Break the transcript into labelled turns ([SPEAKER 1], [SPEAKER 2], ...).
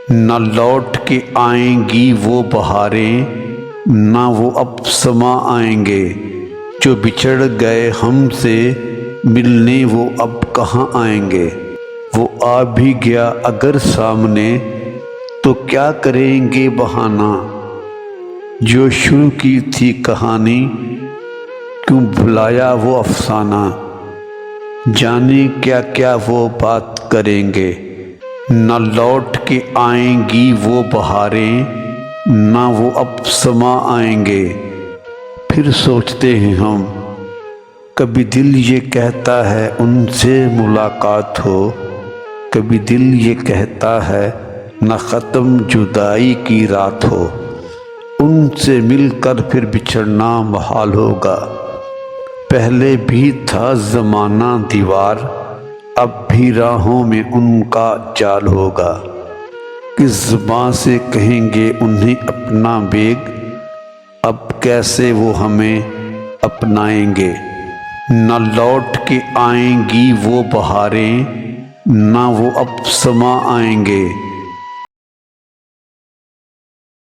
[SPEAKER 1] نہ لوٹ کے آئیں گی وہ بہاریں، نہ وہ اب سما آئیں گے۔ جو بچھڑ گئے ہم سے ملنے وہ اب کہاں آئیں گے۔ وہ آ بھی گیا اگر سامنے تو کیا کریں گے بہانہ۔ جو شروع کی تھی کہانی کیوں بھلایا وہ افسانہ۔ جانے کیا کیا وہ بات کریں گے۔ نہ لوٹ کے آئیں گی وہ بہاریں، نہ وہ اب سما آئیں گے۔ پھر سوچتے ہیں ہم، کبھی دل یہ کہتا ہے ان سے ملاقات ہو، کبھی دل یہ کہتا ہے نہ ختم جدائی کی رات ہو۔ ان سے مل کر پھر بچھڑنا محال ہوگا۔ پہلے بھی تھا زمانہ دیوار، اب بھی راہوں میں ان کا جال ہوگا۔ کس زباں سے کہیں گے انہیں اپنا بیگ، اب کیسے وہ ہمیں اپنائیں گے۔ نہ لوٹ کے آئیں گی وہ بہاریں، نہ وہ اب سما آئیں گے۔